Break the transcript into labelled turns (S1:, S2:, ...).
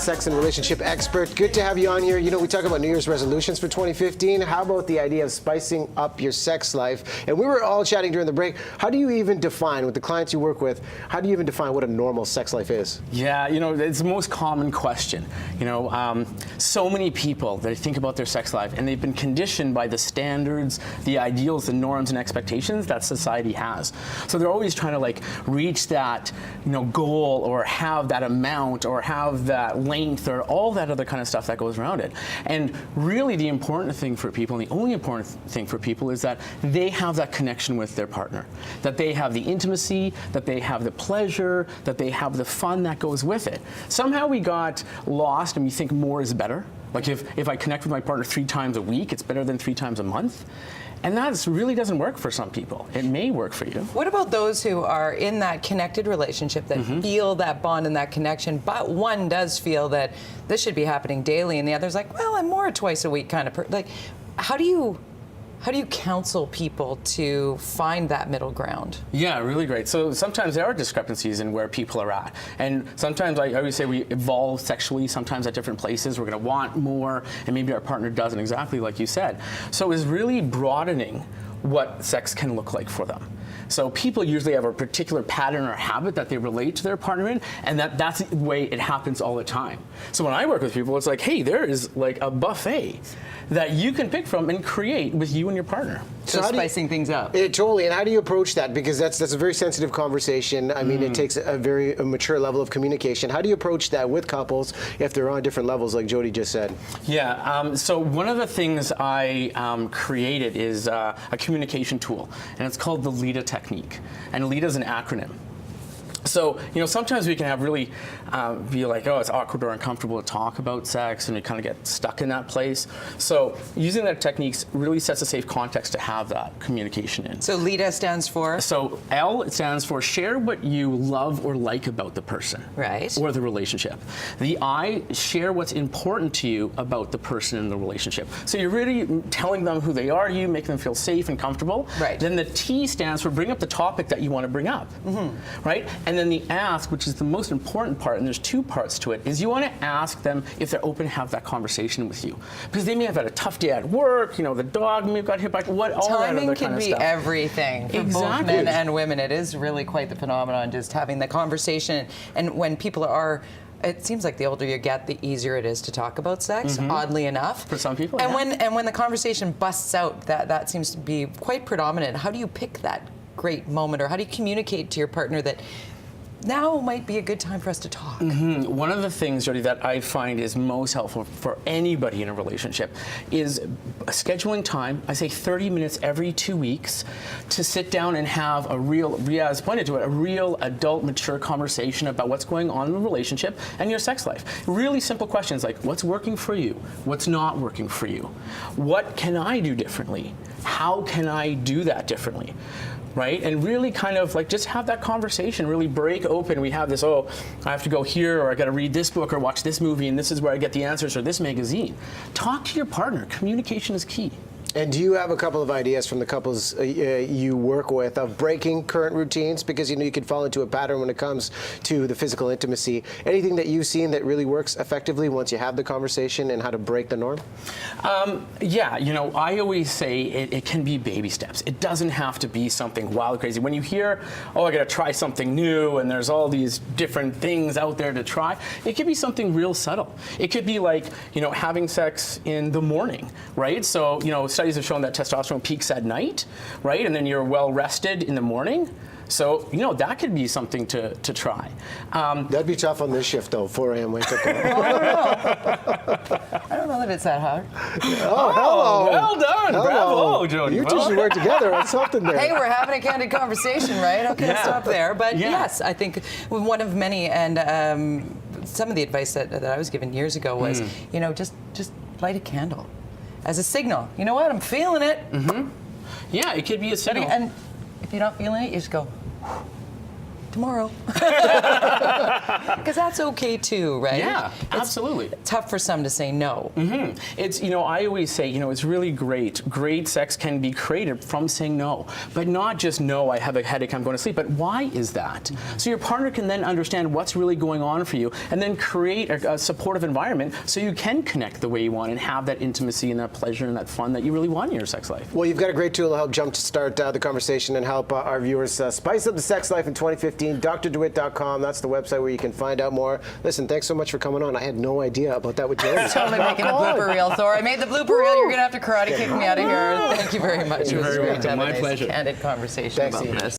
S1: Sex and relationship expert. Good to have you on here. You know, we talk about New Year's resolutions for 2015. How about the idea of spicing up your sex life? And we were all chatting during the break. How do you even define, with the clients you work with, how do you even define what a normal sex life is?
S2: Yeah, you know, it's the most common question. You know, so many people, they think about their sex life and they've been conditioned by the standards, the ideals, the norms and expectations that society has. So they're always trying to like reach that, you know, goal or have that amount or have that length or all that other kind of stuff that goes around it. And really the important thing for people, and the only important thing for people, is that they have that connection with their partner, that they have the intimacy, that they have the pleasure, that they have the fun that goes with it. Somehow we got lost and we think more is better. Like if I connect with my partner 3 times a week, it's better than 3 times a month. And that really doesn't work for some people. It may work for you.
S3: What about those who are in that connected relationship that feel that bond and that connection, but one does feel that this should be happening daily, and the other's like, well, I'm more a twice a week kind of person. Like, how do you counsel people to find that middle ground? Yeah,
S2: really great. So sometimes there are discrepancies in where people are at. And sometimes I always say we evolve sexually, sometimes at different places. We're going to want more, and maybe our partner doesn't, exactly like you said. So it's really broadening what sex can look like for them. So people usually have a particular pattern or habit that they relate to their partner in, and that's the way it happens all the time. So when I work with people, it's like, hey, there is like a buffet that you can pick from and create with you and your partner.
S3: So spicing things up.
S1: Totally. And how do you approach that? Because that's a very sensitive conversation. I mean, it takes a very mature level of communication. How do you approach that with couples if they're on different levels, like Jody just said?
S2: Yeah. So one of the things I created is a communication tool, and it's called the LEADA technique. And LEADA is an acronym. So, you know, sometimes we can have really be like, oh, it's awkward or uncomfortable to talk about sex, and we kind of get stuck in that place. So using that techniques really sets a safe context to have that communication in.
S3: So LEADA stands for?
S2: So L, it stands for share what you love or like about the person.
S3: Right.
S2: Or the relationship. The I, share what's important to you about the person in the relationship. So you're really telling them who they are, you make them feel safe and comfortable.
S3: Right.
S2: Then the T stands for bring up the topic that you want to bring up. Right? And then the ask, which is the most important part, and there's 2 parts to it, is you want to ask them if they're open to have that conversation with you. Because they may have had a tough day at all the dog may have got hit by all that other kind of stuff.
S3: Timing can be everything for both men and women. It is really quite the phenomenon, just having the conversation. And when people are, it seems like the older you get, the easier it is to talk about sex, oddly enough.
S2: For some people,
S3: and when the conversation busts out, that seems to be quite predominant. How do you pick that great moment, or how do you communicate to your partner that now might be a good time for us to talk?
S2: One of the things, Jody, that I find is most helpful for anybody in a relationship is scheduling time. I say 30 minutes every 2 weeks to sit down and have a real, Riaz pointed to it, a real adult, mature conversation about what's going on in the relationship and your sex life. Really simple questions like, what's working for you? What's not working for you? What can I do differently? How can I do that differently? Right? And really kind of like just have that conversation, really break open. We have this, oh, I have to go here, or I got to read this book or watch this movie, and this is where I get the answers, or this magazine. Talk to your partner. Communication is key.
S1: And do you have a couple of ideas from the couples you work with of breaking current routines? Because, you know, you can fall into a pattern when it comes to the physical intimacy. Anything that you've seen that really works effectively once you have the conversation, and how to break the norm?
S2: Yeah, you know, I always say it can be baby steps. It doesn't have to be something wild crazy. When you hear, oh, I got to try something new, and there's all these different things out there to try, it could be something real subtle. It could be like, you know, having sex in the morning, right? So, you know, studies have shown that testosterone peaks at night, right? And then you're well rested in the morning. So, you know, that could be something to try.
S1: That'd be tough on this shift, though, 4 a.m. wake up.
S3: I don't know that it's that hard.
S1: Oh, hello.
S2: Well done.
S1: Hello.
S2: Bravo, Jody.
S1: You two should work together on something there.
S3: Hey, we're having a candid conversation, right? Okay, let's stop there. But yes, I think one of many, and some of the advice that I was given years ago was, you know, just light a candle as a signal. You know what? I'm feeling it.
S2: Yeah, it could be a signal.
S3: And if you're not feeling it, you just go. tomorrow. Because that's okay too, right?
S2: Yeah, absolutely.
S3: It's tough for some to say no.
S2: It's, I always say, it's really great. Great sex can be created from saying no. But not just no, I have a headache, I'm going to sleep, but why is that? So your partner can then understand what's really going on for you and then create a supportive environment so you can connect the way you want and have that intimacy and that pleasure and that fun that you really want in your sex life.
S1: Well, you've got a great tool to help jumpstart the conversation and help our viewers spice up the sex life in 2015. DrDeWitt.com, that's the website where you can find out more. Listen, thanks so much for coming on. I had no idea about that with Jeremy.
S3: Totally making a blooper reel, Thor. I made the blooper reel. You're going to have to karate kick me out of here. Thank you very much. It was great to have a nice, candid conversation about this.